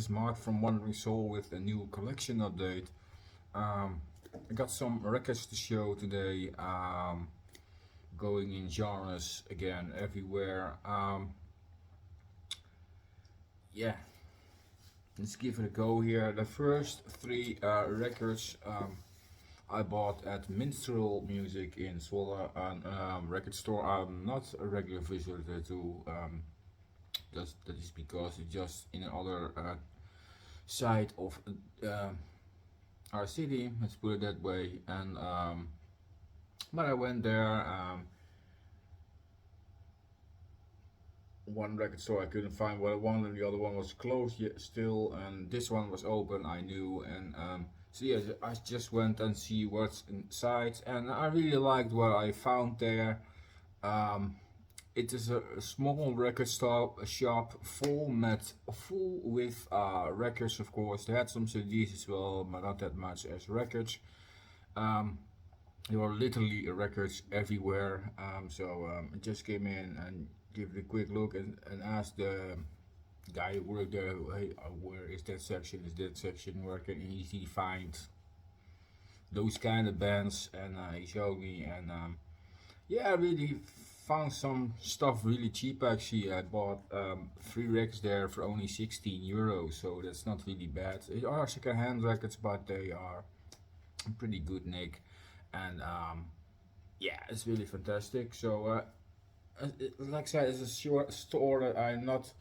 is Mark from Wandering Soul with a new collection update. I got some records to show today, going in genres again everywhere. Yeah, let's give it a go here. The first three records I bought at Minstrel Music in Zwolle, a record store I'm not a regular visitor to. That is because it's just in another side of our city, let's put it that way. And but I went there. One record store I couldn't find what I wanted, and the other one was closed yet still, and this one was open. I knew, and so yeah, I just went and see what's inside, and I really liked what I found there. It is a small record shop full with records, of course. They had some CDs as well, but not that much as records. There were literally records everywhere. I just came in and gave it a quick look and asked the guy who worked there, hey, where is that section? Is that section where I can easily find those kind of bands? And he showed me, and yeah, I really found some stuff really cheap actually. I bought 3 records there for only 16 euros, so that's not really bad. They are second hand records, but they are pretty good nick, and yeah, it's really fantastic. So like I said, it's a short store that I'm not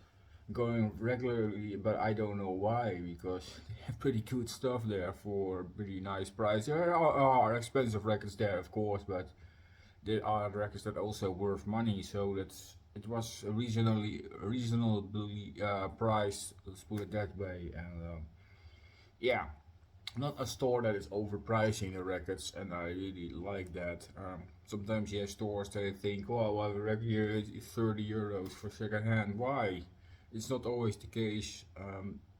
going regularly, but I don't know why, because they have pretty good stuff there for pretty nice price. There are expensive records there, of course, but there are records that are also worth money, so it was reasonably priced, let's put it that way. And yeah, not a store that is overpricing the records, and I really like that. Sometimes you have stores that think, well, a record here is 30 euros for second hand. Why? It's not always the case.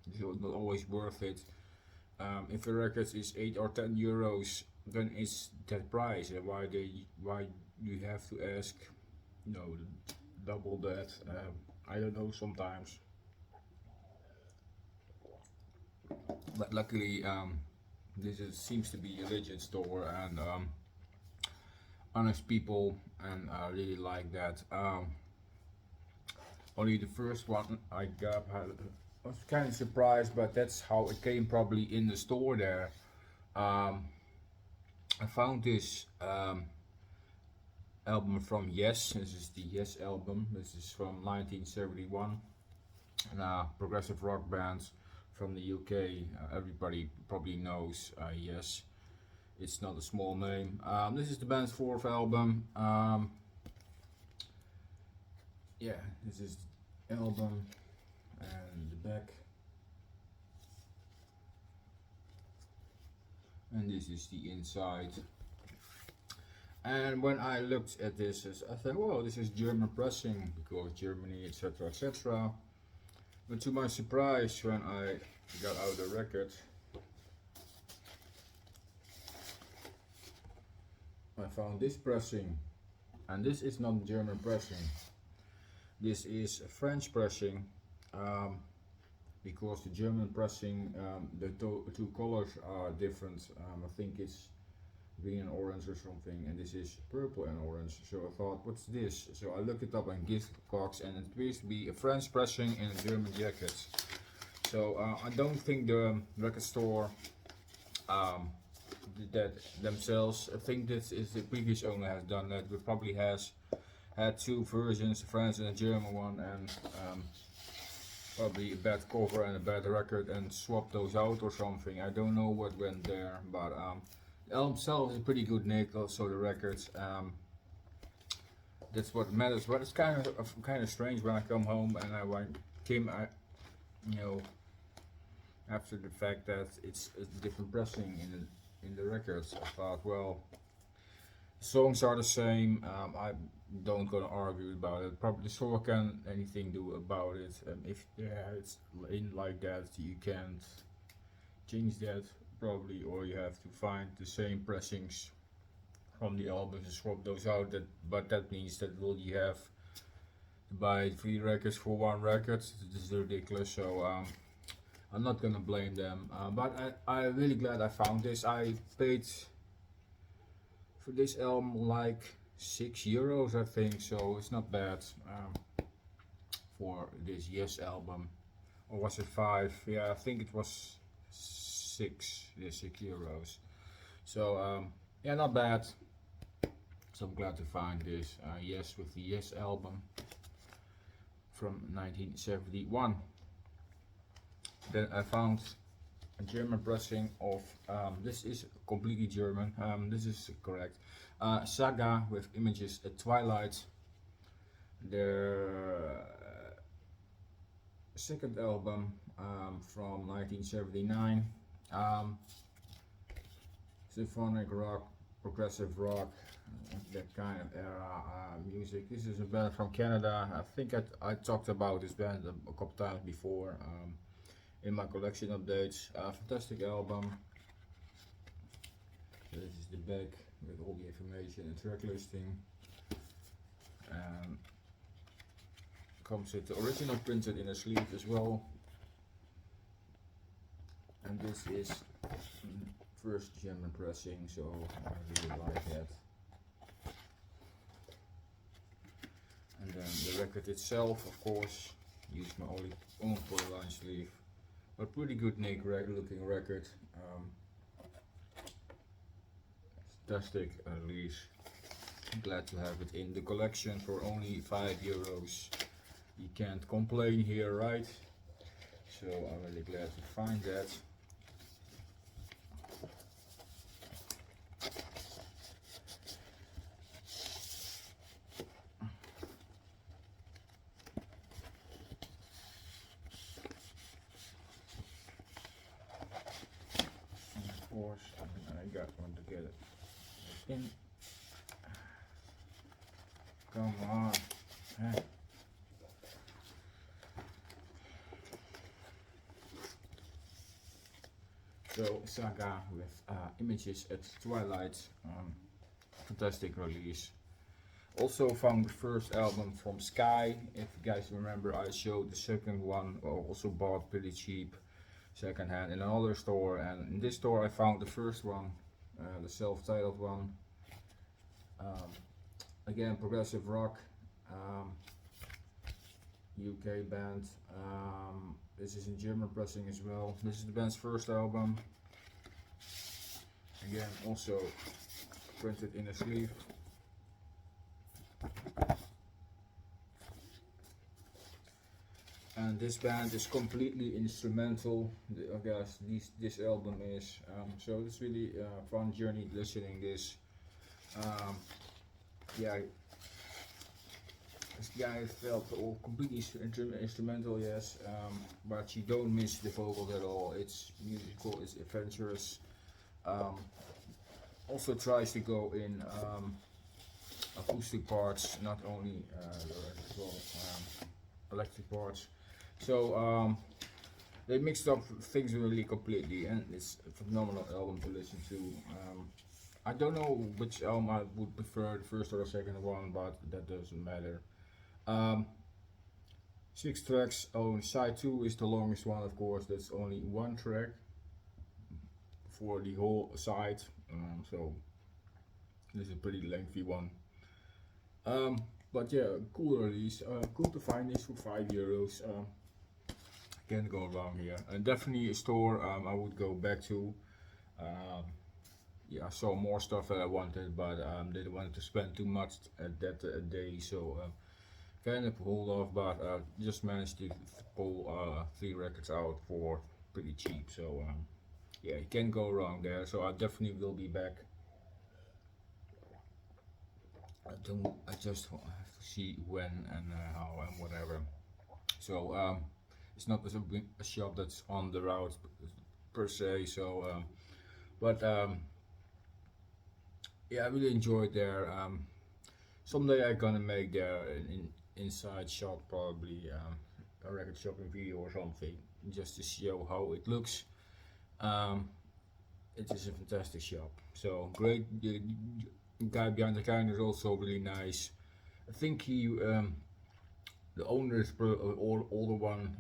It's not always worth it. If a record is 8 or 10 euros, then it's that price. And why you have to ask, double that? I don't know sometimes. But luckily, seems to be a legit store, and honest people, and I really like that. Only the first one I got, I was kind of surprised, but that's how it came probably in the store there. I found this album from Yes. This is the Yes album. This is from 1971, and progressive rock band from the UK. Everybody probably knows Yes. It's not a small name. This is the band's 4th album. Yeah, this is the album and the back. And this is the inside. And when I looked at this, I thought, whoa, this is German pressing, because Germany, etc., etc. But to my surprise, when I got out the record, I found this pressing, and this is not German pressing. This is French pressing, because the German pressing, the two colors are different. I think it's green and orange or something, and this is purple and orange. So I thought, what's this? So I looked it up on Giftbox, and it appears to be a French pressing in a German jacket. So I don't think the record store did that themselves. I think this is the previous owner has done that. It probably has had 2 versions, a French and a German one, and probably a bad cover and a bad record, and swapped those out or something. I don't know what went there, but the album itself is a pretty good nick. Also the records. That's what matters. But it's kind of strange when I come home and after the fact that it's a different pressing in the records. I thought, well, songs are the same. I don't gonna argue about it. Probably the store can anything do about it. If it's in like that, you can't change that probably, or you have to find the same pressings from the albums and swap those out. But that means that you have to buy 3 records for 1 record. This is ridiculous. So I'm not gonna blame them, but I'm really glad I found this. I paid for this album like €6, I think, so it's not bad for this Yes album. Or was it 5? Yeah, I think it was 6. Yeah, €6. So yeah, not bad. So I'm glad to find this Yes with the Yes album from 1971. Then I found a German pressing of, this is completely German, this is correct, Saga with Images at Twilight, their second album from 1979, symphonic rock, progressive rock, that kind of era music. This is a band from Canada. I think I talked about this band a couple times before in my collection updates. Fantastic album. This is the back with all the information and track listing. Comes with the original printed in a sleeve as well. And this is first German pressing, so I really like that. And then the record itself, of course, use my own polyline sleeve, but pretty good looking record. Fantastic release. I'm glad to have it in the collection for only €5. You can't complain here, right? So I'm really glad to find that. Course, I got one to get it in. Come on. Hey. So Saga with Images at Twilight, fantastic release. Also found the first album from Sky. If you guys remember, I showed the second one, also bought pretty cheap second hand in another store, and in this store I found the first one, the self-titled one. Again, progressive rock, UK band. This is in German pressing as well. This is the band's first album. Again, also printed in a sleeve. And this band is completely instrumental. I guess this album is, so it's really a fun journey listening this. Yeah, this guy felt all completely instrumental, yes, but you don't miss the vocals at all. It's musical, it's adventurous. Also tries to go in acoustic parts, not only electric parts. So they mixed up things really completely, and it's a phenomenal album to listen to. I don't know which album I would prefer, the first or the second one, but that doesn't matter. 6 tracks. Oh, side 2 is the longest one, of course. That's only 1 track for the whole side. So this is a pretty lengthy one. But yeah, cool release. Cool to find this for €5. Can't go wrong here. And definitely a store I would go back to. Yeah, I saw more stuff that I wanted, but didn't want to spend too much at that day, so kind of hold off. But just managed to pull 3 records out for pretty cheap. So yeah, you can't go wrong there. So I definitely will be back. I just have to see when and how and whatever. So it's not a shop that's on the route per se. So but yeah, I really enjoyed there. Someday I'm gonna make there an inside shot, probably a record shopping video or something, just to show how it looks. It is a fantastic shop. So great. The guy behind the counter is also really nice. I think he, the owner is older one.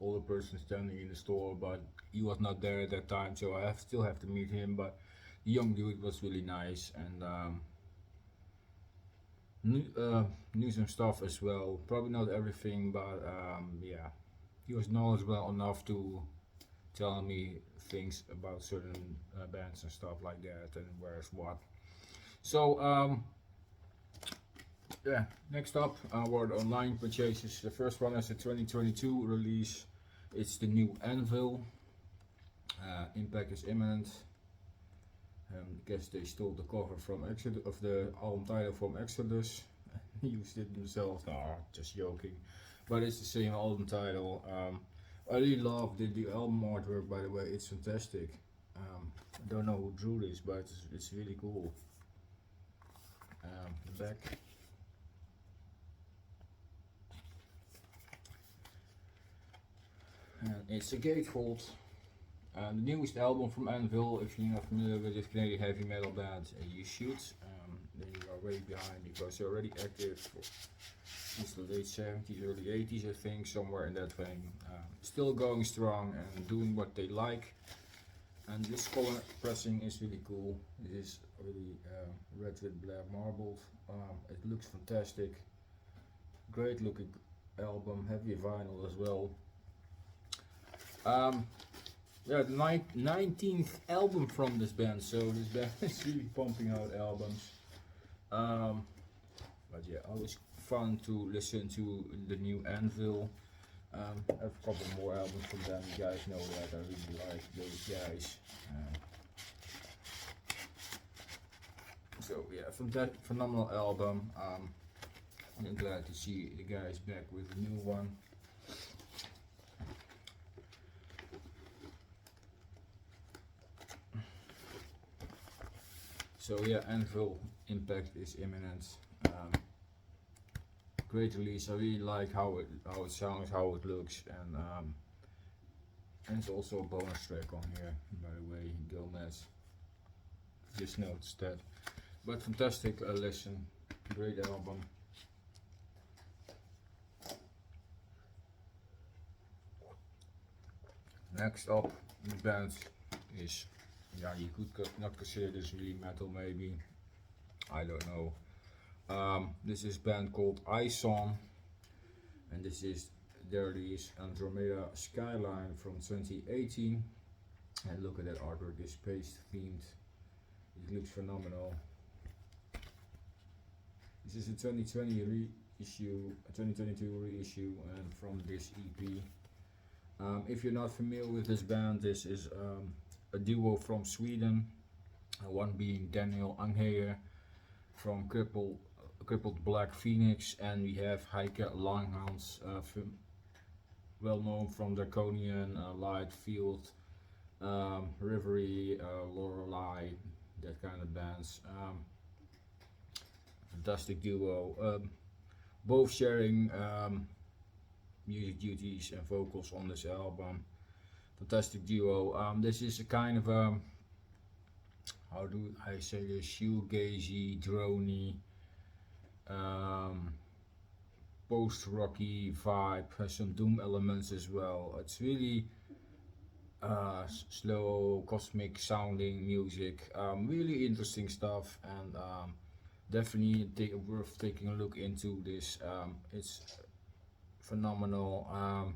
older person standing in the store, but he was not there at that time, so I still have to meet him. But the young dude was really nice, and knew some stuff as well. Probably not everything, but yeah, he was knowledgeable enough to tell me things about certain bands and stuff like that, and where's what. So yeah, next up were the online purchases. The first one is a 2022 release. It's the new Anvil. Impact is imminent. I guess they stole the cover from Exodus, of the album title from Exodus. Used it themselves. No, just joking. But it's the same album title. I really love the album artwork, by the way. It's fantastic. I don't know who drew this, but it's really cool. The back. And it's a gatefold. The newest album from Anvil. If you're not familiar with this Canadian heavy metal band, you should. Then you are way behind because they're already active since the late 70s, early 80s, I think, somewhere in that vein. Still going strong and doing what they like. And this color pressing is really cool. It is really red with black marbled. It looks fantastic. Great looking album, heavy vinyl as well. Yeah, the 19th album from this band, so this band is really pumping out albums. But yeah, always fun to listen to the new Anvil. I have a couple more albums from them. You guys know that I really like those guys. So yeah, from that phenomenal album, I'm glad to see the guys back with a new one. So yeah, Anvil Impact is imminent. Great release. I really like how it sounds, how it looks, and it's also a bonus track on here, by the way, Gomez. Just noticed that. But fantastic listen, great album. Next up, the band is, yeah, you could not consider this really metal, maybe. I don't know. This is a band called ISON, and this is their release Andromeda Skyline from 2018. And look at that artwork, it's space themed. It looks phenomenal. This is a 2020 reissue, a 2022 reissue, and from this EP. If you're not familiar with this band, this is a duo from Sweden. One being Daniel Angheyer from Crippled Black Phoenix, and we have Heike Langhans, well known from Draconian, Light Field, Reverie, Lorelei, that kind of bands. Fantastic duo, both sharing music duties and vocals on this album. Fantastic duo. This is a kind of how do I say this, shoegazy, droney, post-rocky vibe, has some doom elements as well. It's really slow, cosmic sounding music, really interesting stuff, and definitely worth taking a look into this. It's phenomenal.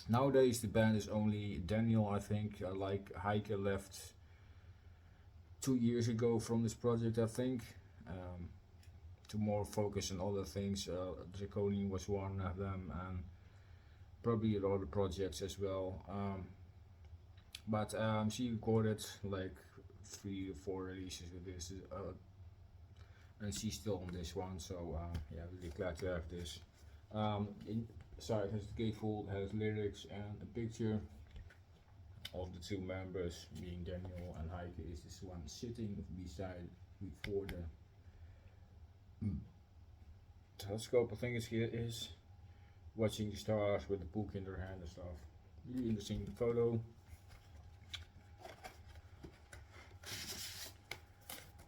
Nowadays the band is only Daniel, I think. Like Heike left 2 years ago from this project, I think, to more focus on other things. Draconian was one of them, and probably other projects as well. But she recorded like 3 or 4 releases with this, and she's still on this one. So yeah, really glad to have this. Inside has the gatefold, has lyrics and a picture of the 2 members, being Daniel and Heike. Is this one sitting beside before the telescope, I think it's here, is watching the stars with the book in their hand and stuff. Really interesting photo.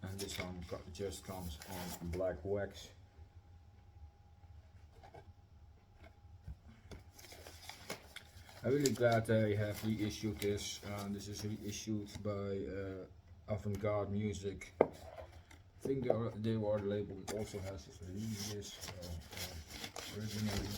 And this one just comes on black wax. I'm really glad they have reissued this. This is reissued by Avant-Garde Music. I think they were the label that also has this releases. Originally.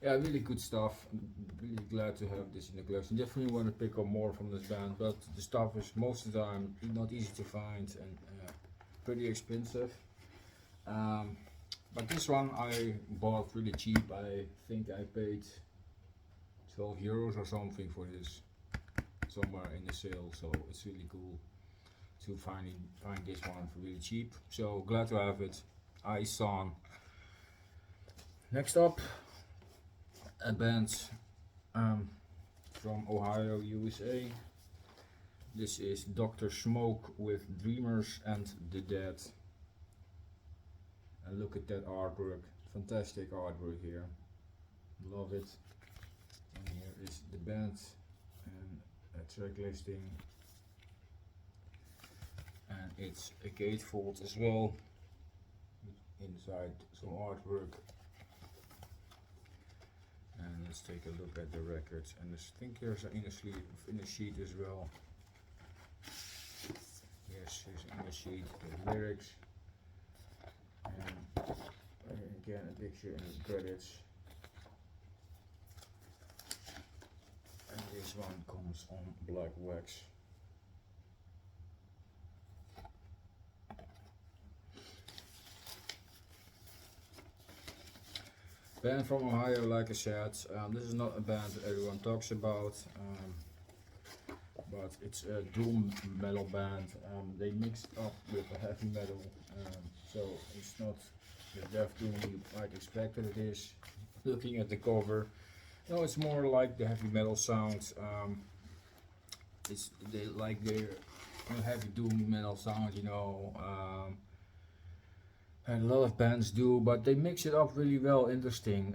Yeah, really good stuff. I'm really glad to have this in the collection. Definitely want to pick up more from this band, but the stuff is most of the time not easy to find and pretty expensive. But this one I bought really cheap. I think I paid 12 euros or something for this, somewhere in the sale. So it's really cool to find this one for really cheap. So glad to have it. ISON. Next up, a band from Ohio, USA. This is Dr. Smoke with Dreamers and the Dead. And look at that artwork, fantastic artwork here, love it. And here is the band and a track listing. And it's a gatefold as well, inside some artwork. And let's take a look at the records. And I think there's an inner sheet as well. Yes, here's an inner sheet with lyrics. And again a picture and the credits. And this one comes on black wax. Band from Ohio, like I said. This is not a band that everyone talks about, but it's a doom metal band. They mixed up with a heavy metal, so it's not the death doom you might expect that it is. Looking at the cover, no, it's more like the heavy metal sound. They like their heavy doom metal sound, you know. And a lot of bands do, but they mix it up really well, interesting.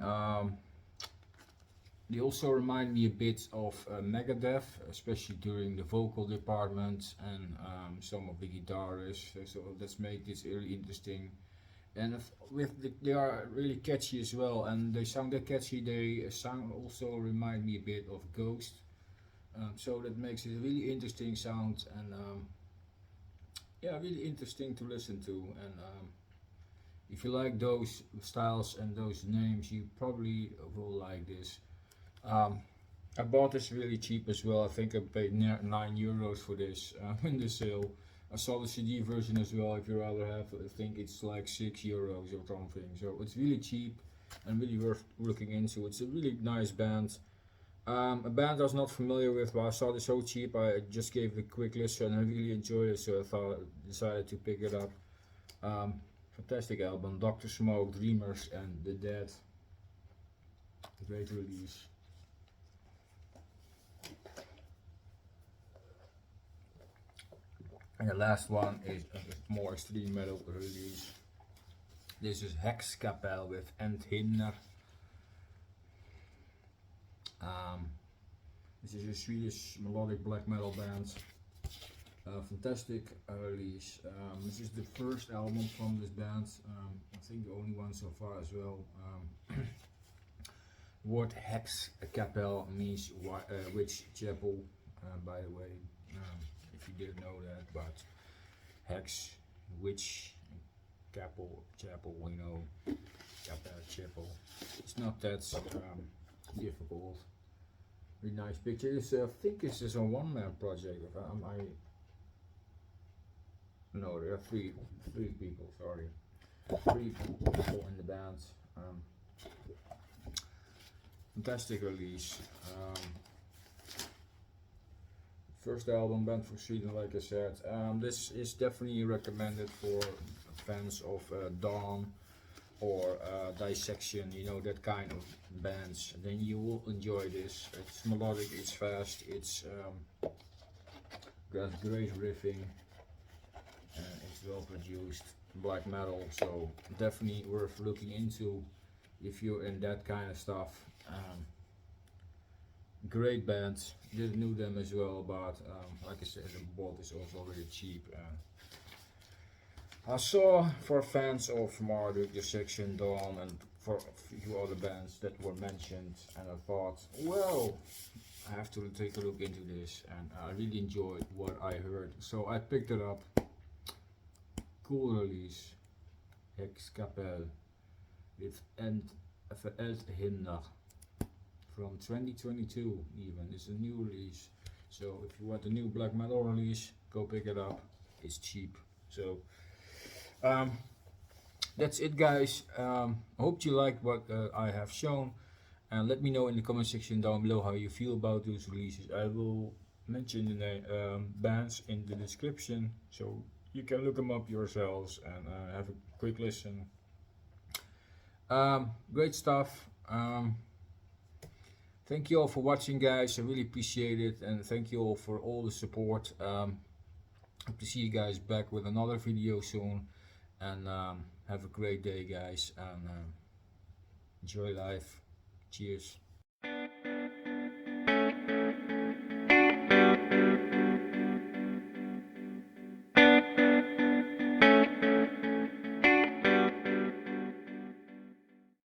They also remind me a bit of Megadeth, especially during the vocal department and some of the guitarists. So let's make this really interesting. And they are really catchy as well, and they sound that catchy. They sound also remind me a bit of Ghost. So that makes it a really interesting sound, and yeah, really interesting to listen to. And if you like those styles and those names, you probably will like this. I bought this really cheap as well. I think I paid 9 euros for this in the sale. I saw the CD version as well. If you rather have, I think it's like 6 euros or something. So it's really cheap and really worth looking into. It's a really nice band. A band I was not familiar with, but I saw this so cheap. I just gave it a quick listen and I really enjoyed it. So I decided to pick it up. Fantastic album, Dr. Smoke, Dreamers and the Dead. Great release. And the last one is a more extreme metal release. This is Häxkapell with Eldhymner. This is a Swedish melodic black metal band. Fantastic release. This is the first album from this band. I think the only one so far as well. Word Häxkapell means witch chapel, by the way, if you didn't know that. But Hex, witch, chapel, you know, chapel. It's not that difficult. Really nice picture. I think this is a one-man project. No, there are three people. Sorry, 3 people in the band. Fantastic release. First album, band from Sweden, like I said. This is definitely recommended for fans of Dawn or Dissection, you know, that kind of bands. Then you will enjoy this. It's melodic, it's fast, it's got great riffing. It's well produced, black metal, so definitely worth looking into if you're in that kind of stuff. Great bands, didn't know them as well, but like I said, the bought is also really cheap. I saw for fans of Marduk, Dissection, Dawn, and for a few other bands that were mentioned, and I thought, well, I have to take a look into this, and I really enjoyed what I heard, so I picked it up. Cool release, Häxkapell with Eldhymner from 2022 even. It's a new release, so if you want a new black metal release, go pick it up. It's cheap. So that's it, guys. I hope you liked what I have shown, and let me know in the comment section down below how you feel about those releases. I will mention the bands in the description, so you can look them up yourselves and have a quick listen. Great stuff. Thank you all for watching, guys. I really appreciate it, and thank you all for all the support. Hope to see you guys back with another video soon, and have a great day, guys, and enjoy life. Cheers.